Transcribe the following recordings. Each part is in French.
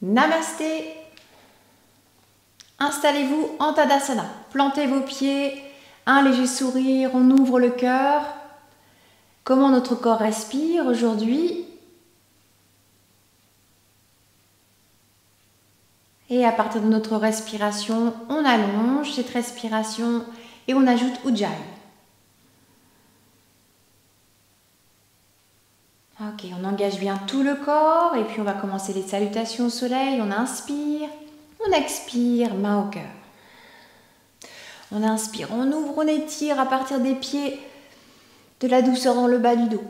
Namasté. Installez-vous en Tadasana. Plantez vos pieds, un léger sourire, on ouvre le cœur. Comment notre corps respire aujourd'hui? Et à partir de notre respiration, on allonge cette respiration et on ajoute Ujjayi. Ok, on engage bien tout le corps et puis on va commencer les salutations au soleil. On inspire, on expire, main au cœur. On inspire, on ouvre, on étire à partir des pieds, de la douceur dans le bas du dos.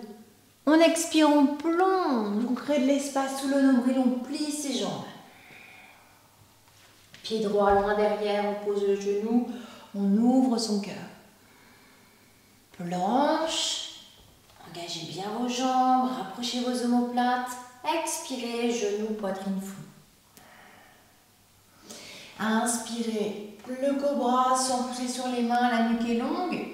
On expire, on plonge, on crée de l'espace sous le nombril, on plie ses jambes. Pied droit loin derrière, on pose le genou, on ouvre son cœur. Planche. Engagez bien vos jambes, rapprochez vos omoplates, expirez, genoux, poitrine floue. Inspirez, le cobra sans pousser sur les mains, la nuque est longue.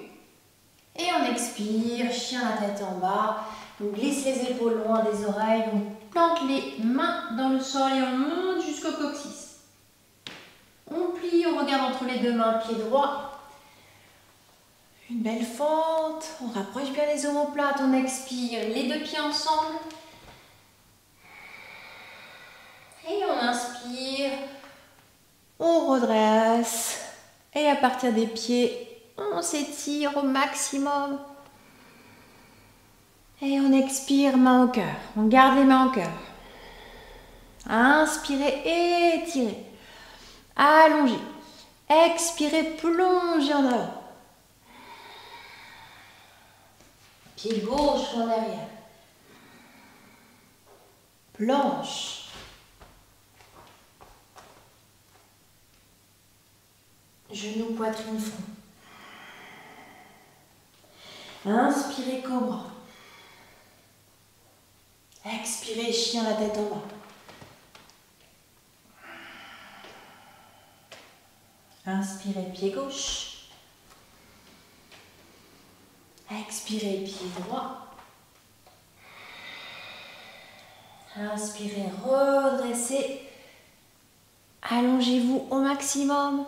Et on expire, chien la tête en bas, on glisse les épaules loin des oreilles, on plante les mains dans le sol et on monte jusqu'au coccyx. On plie, on regarde entre les deux mains, pied droit. Une belle fente, on rapproche bien les omoplates, on expire, les deux pieds ensemble. Et on inspire, on redresse. Et à partir des pieds, on s'étire au maximum. Et on expire, main au cœur. On garde les mains au cœur. Inspirez, étirez. Allongez. Expirez, plongez en avant. Pied gauche en arrière. Planche. Genoux, poitrine, front. Inspirez, cobra. Expirez, chien, la tête en bas. Inspirez, pied gauche. Expirez, pied droit. Inspirez, redressez. Allongez-vous au maximum.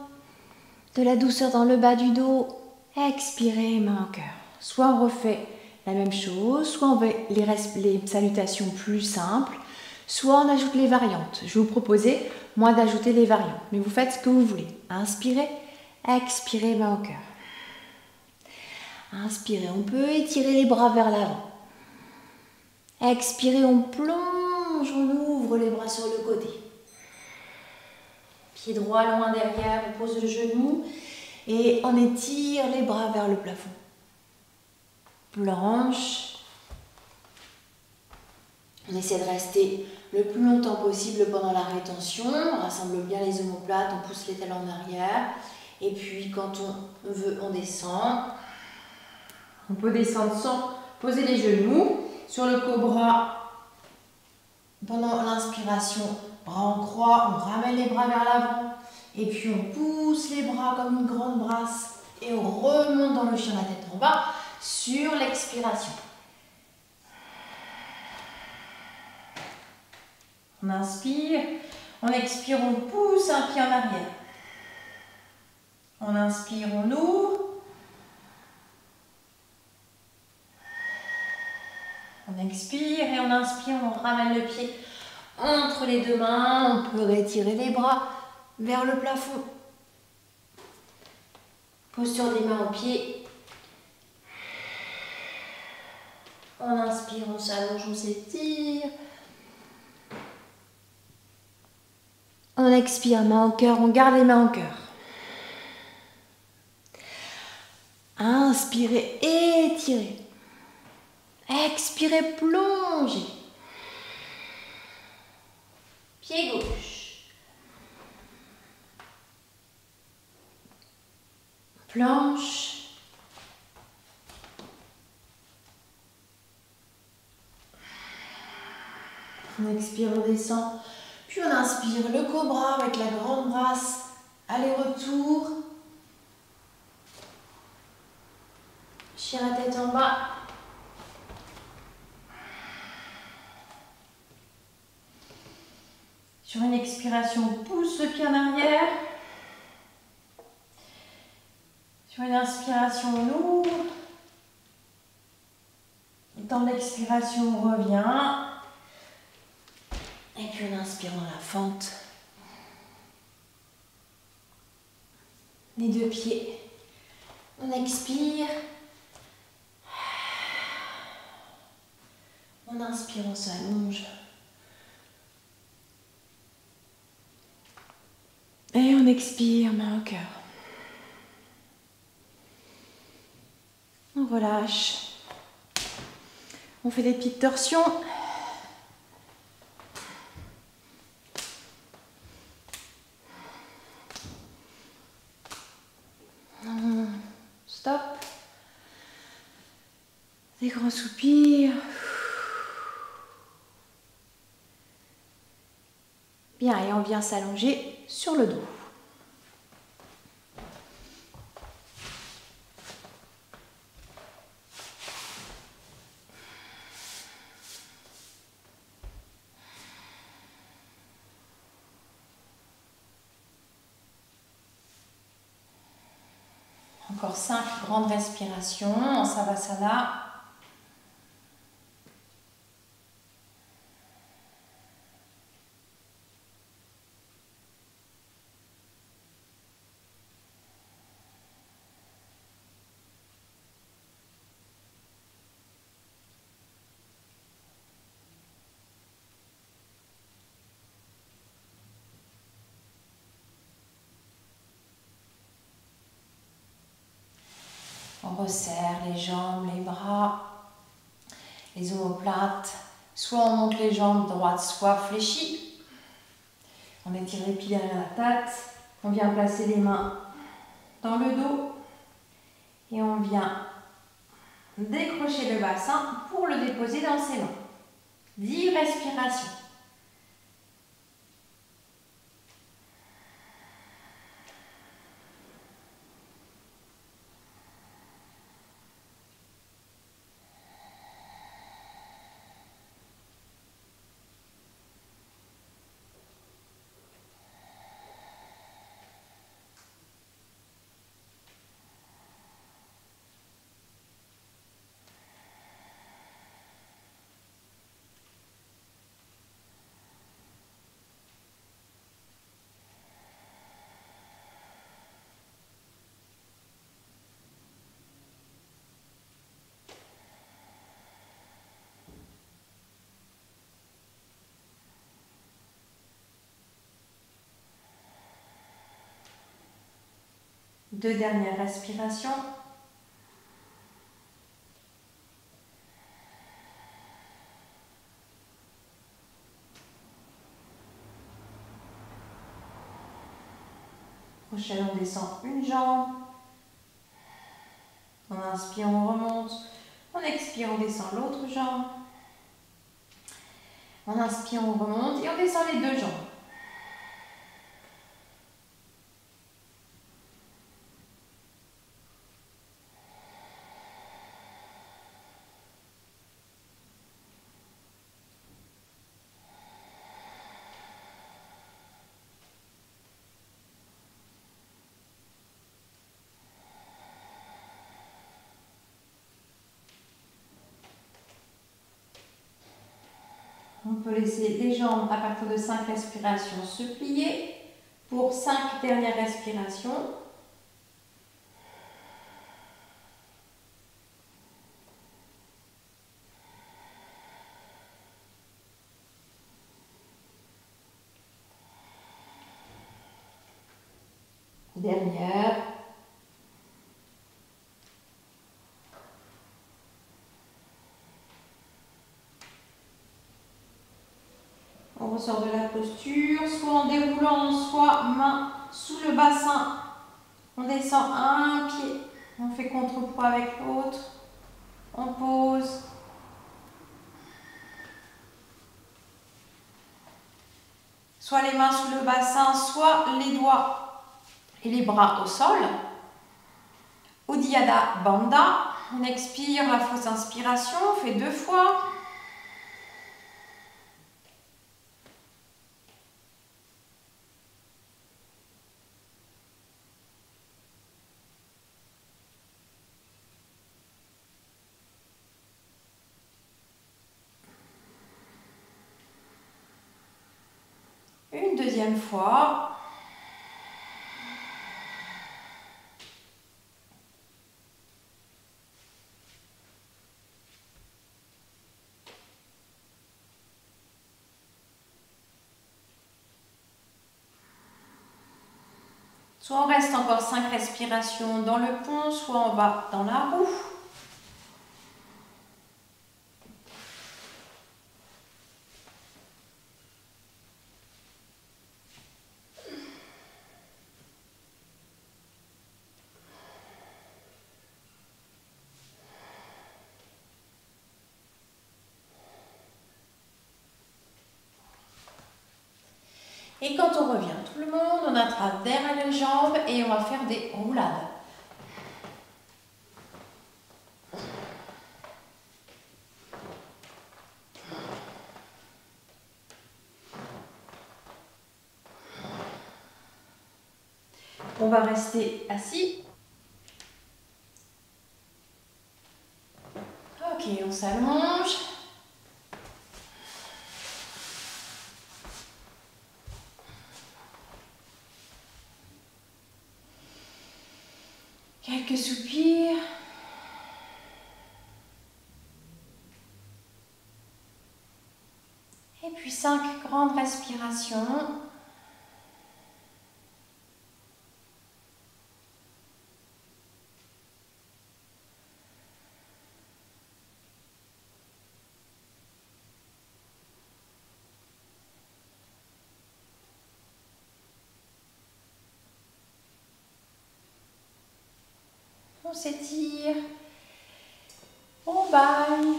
De la douceur dans le bas du dos. Expirez, main au cœur. Soit on refait la même chose, soit on fait les salutations plus simples, soit on ajoute les variantes. Je vais vous proposer, moi, d'ajouter les variantes. Mais vous faites ce que vous voulez. Inspirez, expirez, main au cœur. Inspirez, on peut étirer les bras vers l'avant. Expirez, on plonge, on ouvre les bras sur le côté. Pied droit loin derrière, on pose le genou et on étire les bras vers le plafond. Planche. On essaie de rester le plus longtemps possible pendant la rétention. On rassemble bien les omoplates, on pousse les talons en arrière. Et puis quand on veut, on descend. On peut descendre sans poser les genoux. Sur le cobra, pendant l'inspiration, bras en croix, on ramène les bras vers l'avant. Et puis on pousse les bras comme une grande brasse. Et on remonte dans le chien, la tête en bas, sur l'expiration. On inspire, on expire, on pousse un pied en arrière. On inspire, on ouvre. On expire et on inspire, on ramène le pied entre les deux mains. On peut retirer les bras vers le plafond. Posture des mains aux pieds. On inspire, on s'allonge, on s'étire. On expire, main au cœur, on garde les mains au cœur. Inspirez, étirez. Expirez, plongez. Pied gauche. Planche. On expire, on descend. Puis on inspire le cobra avec la grande brasse. Aller-retour. Chien la tête en bas. Sur une expiration, on pousse le pied en arrière. Sur une inspiration, on ouvre. Dans l'expiration, on revient. Et puis on inspire dans la fente. Les deux pieds. On expire. On inspire, on s'allonge. Et on expire, main au cœur. On relâche. On fait des petites torsions. Stop. Des grands soupirs. Bien, et on vient s'allonger sur le dos. Encore 5 grandes respirations en Savasana. On resserre les jambes, les bras, les omoplates. Soit on monte les jambes droites, soit fléchies. On étire les pieds derrière la tête. On vient placer les mains dans le dos. Et on vient décrocher le bassin pour le déposer dans ses mains. 10 respirations. Deux dernières respirations. Prochaine, on descend une jambe. On inspire, on remonte. On expire, on descend l'autre jambe. On inspire, on remonte et on descend les deux jambes. On peut laisser les jambes à partir de 5 respirations se plier pour 5 dernières respirations. Dernière. On ressort de la posture, soit en déroulant, soit main sous le bassin. On descend un pied, on fait contrepoids avec l'autre. On pose. Soit les mains sous le bassin, soit les doigts et les bras au sol. Uddiyana Bandha. On expire la fausse inspiration, on fait 2 fois. deuxième fois. Soit on reste encore 5 respirations dans le pont, soit on va dans la roue. Et quand on revient, tout le monde, on attrape derrière les jambes et on va faire des roulades. On va rester assis. Ok, on s'allonge. Quelques soupirs. Et puis 5 grandes respirations. On s'étire, on baille.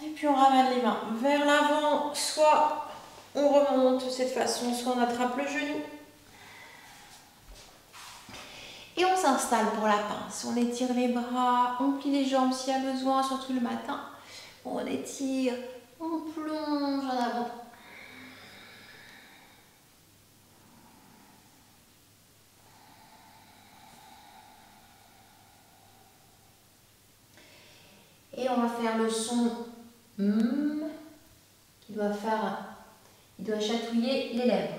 Et puis on ramène les mains vers l'avant, soit on remonte de cette façon, soit on attrape le genou. Et on s'installe pour la pince. On étire les bras, on plie les jambes s'il y a besoin, surtout le matin. On étire, on plonge en avant. Et on va faire le son qui doit chatouiller les lèvres.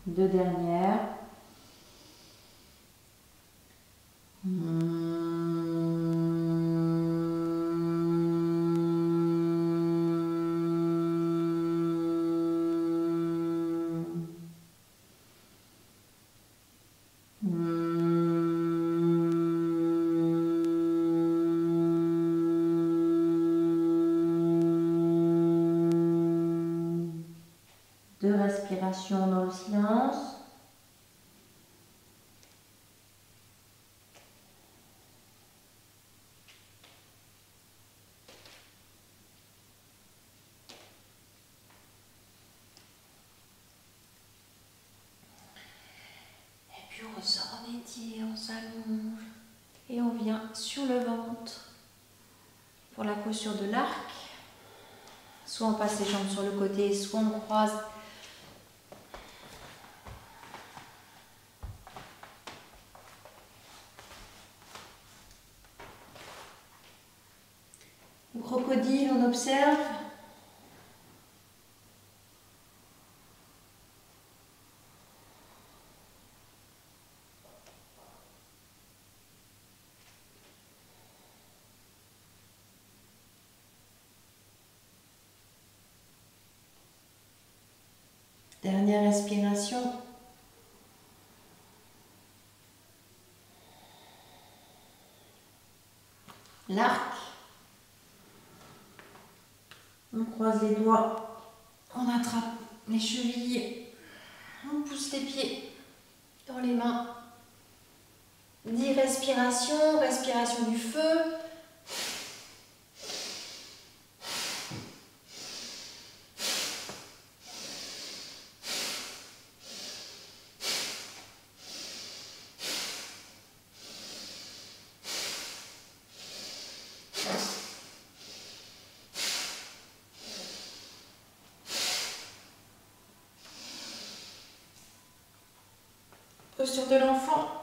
Deux dernières. Deux respirations dans le silence. Et puis on ressort, on étire, on s'allonge. Et on vient sur le ventre pour la posture de l'arc. Soit on passe les jambes sur le côté, soit on croise. Crocodile, on observe. Dernière respiration. L'arc. On croise les doigts. On attrape les chevilles. On pousse les pieds dans les mains. 10 respirations. Respiration du feu. Posture de l'enfant.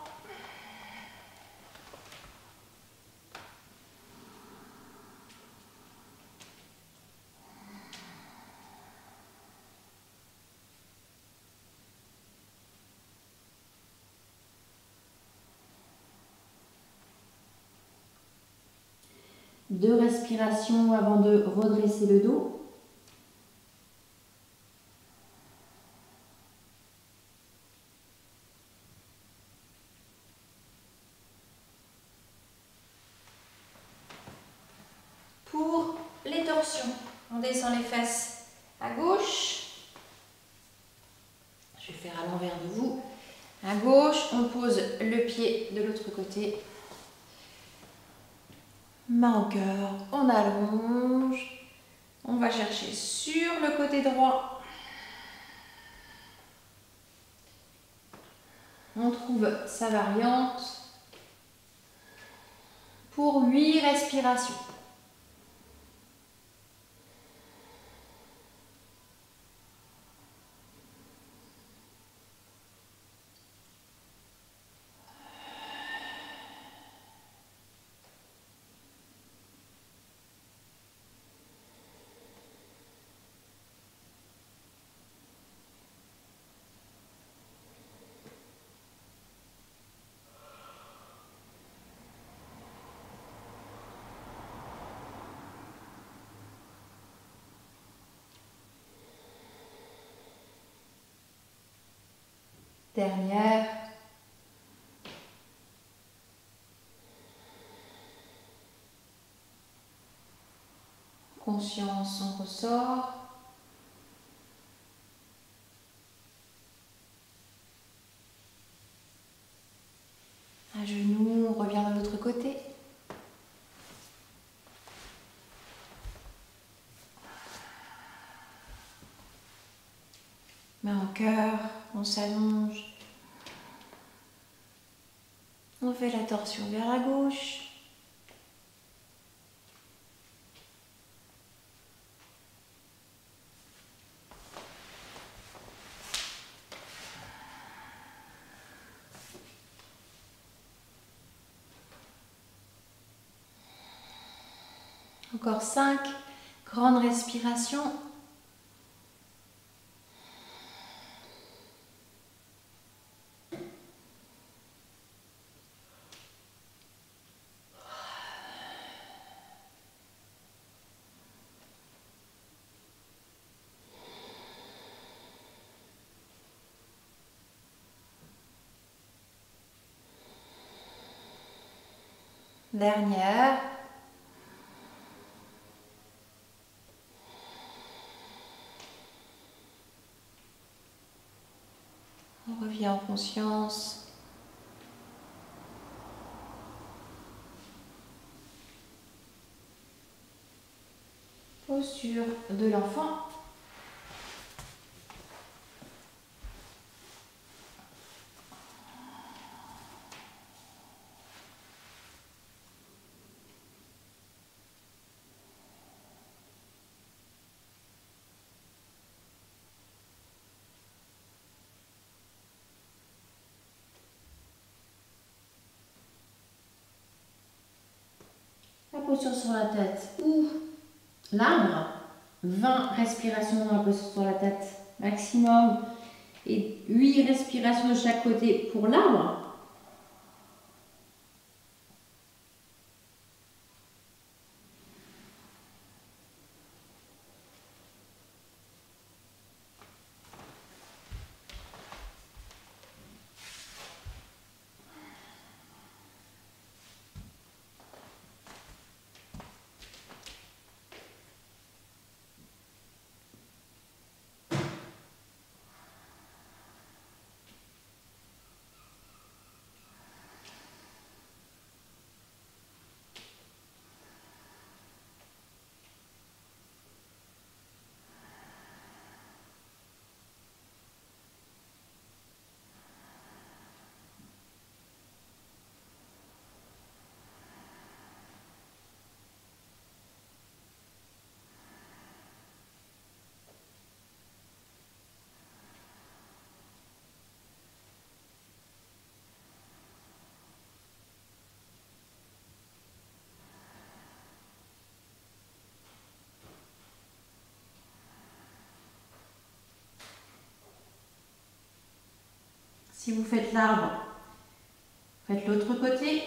Deux respirations avant de redresser le dos. Pour les torsions, on descend les fesses à gauche. Je vais faire à l'envers de vous. À gauche, on pose le pied de l'autre côté. Main au cœur, on allonge. On va chercher sur le côté droit. On trouve sa variante pour 8 respirations. Dernière. Conscience, on ressort. À genoux, on revient de l'autre côté. Main au cœur, on s'allonge. On fait la torsion vers la gauche. Encore 5 grandes respirations. Dernière. On revient en conscience. Posture de l'enfant. La posture sur la tête ou l'arbre. 20 respirations dans la posture sur la tête maximum et 8 respirations de chaque côté pour l'arbre. Si vous faites l'arbre, faites l'autre côté.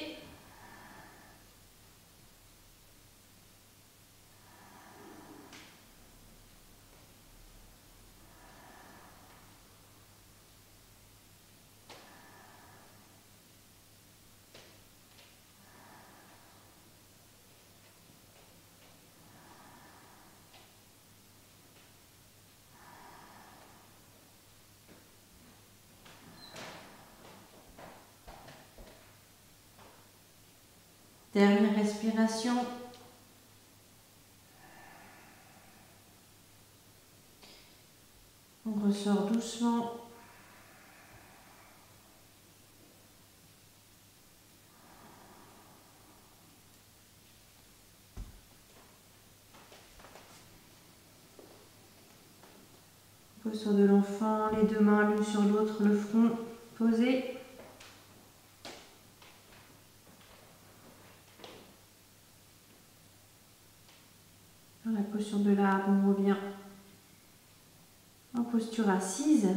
Dernière respiration. On ressort doucement. Posture de l'enfant, les deux mains l'une sur l'autre, le front posé. Dans la posture de l'arbre, on revient en posture assise.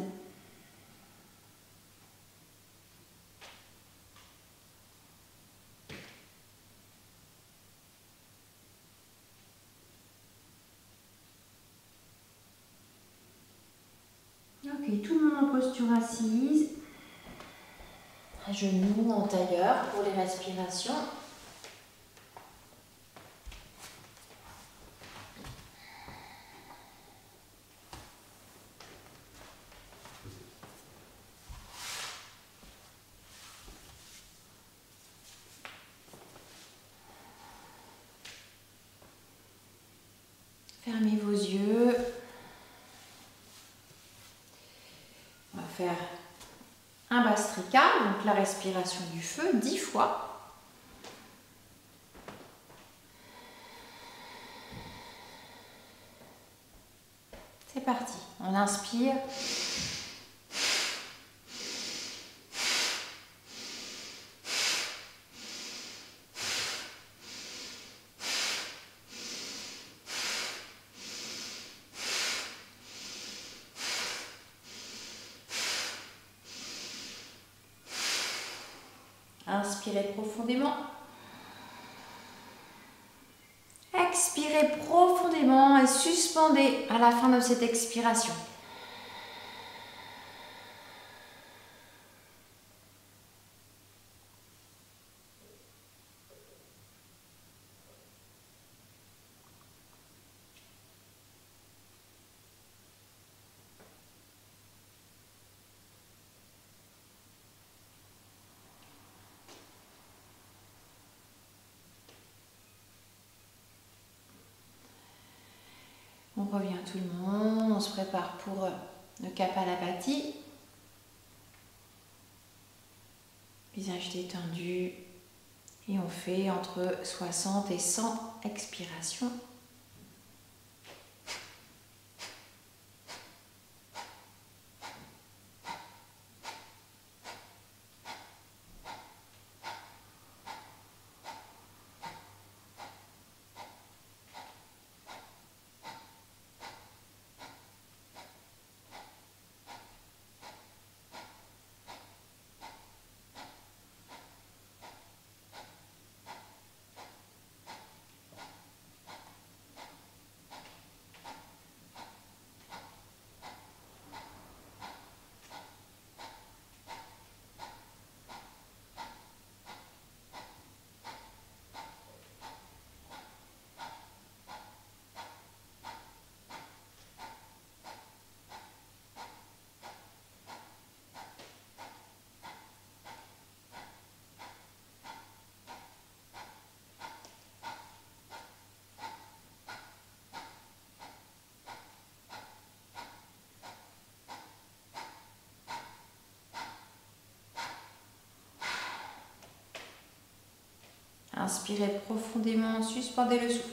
Ok, tout le monde en posture assise. À genoux, en tailleur pour les respirations. Fermez vos yeux. On va faire un Bhastrika, donc la respiration du feu, 10 fois. C'est parti. On inspire. Inspirez profondément. Expirez profondément et suspendez à la fin de cette expiration. On revient tout le monde, on se prépare pour le Kapalabhati. Visage détendu. Et on fait entre 60 et 100 expirations. Inspirez profondément, suspendez le souffle.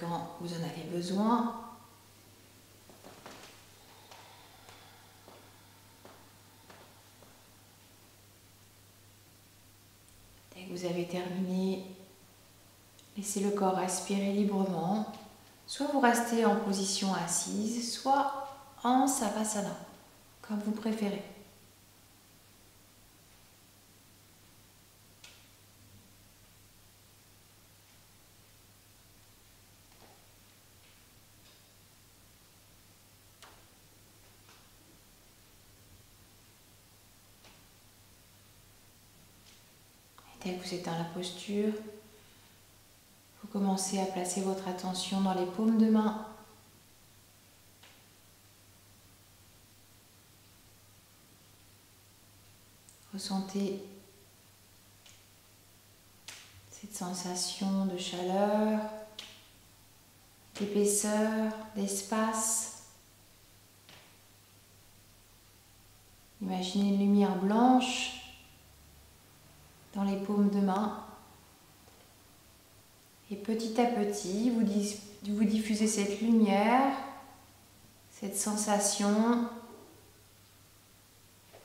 quand vous en avez besoin. Dès que vous avez terminé, laissez le corps respirer librement. Soit vous restez en position assise, soit en Savasana, comme vous préférez. Dès que vous êtes dans la posture, vous commencez à placer votre attention dans les paumes de main. Ressentez cette sensation de chaleur, d'épaisseur, d'espace. Imaginez une lumière blanche dans les paumes de main. Et petit à petit, vous diffusez cette lumière, cette sensation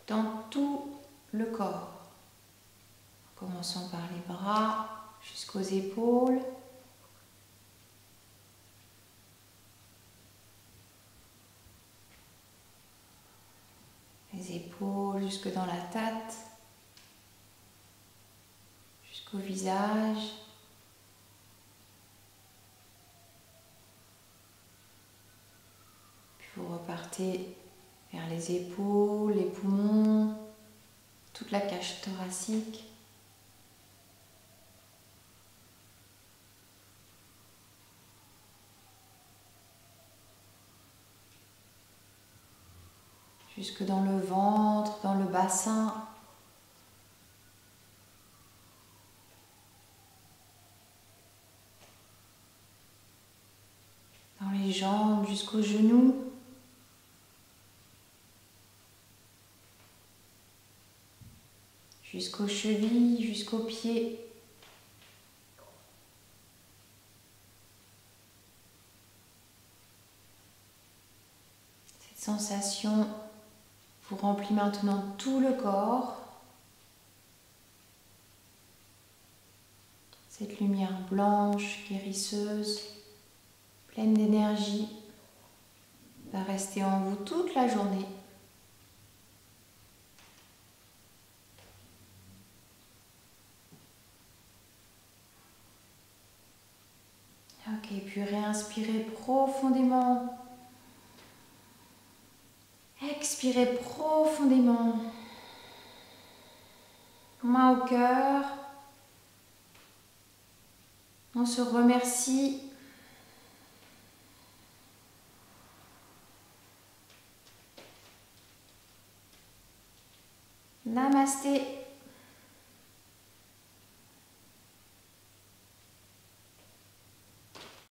dans tout le corps. En commençant par les bras jusqu'aux épaules. Les épaules jusque dans la tête, jusqu'au visage. Puis vous repartez vers les épaules, les poumons, toute la cage thoracique. Jusque dans le ventre, dans le bassin. Dans les jambes, jusqu'aux genoux. Jusqu'aux chevilles, jusqu'aux pieds. Cette sensation vous remplit maintenant tout le corps. Cette lumière blanche, guérisseuse, pleine d'énergie, va rester en vous toute la journée. Ok, puis réinspirez profondément. Expirez profondément. Main au cœur. On se remercie. Namasté.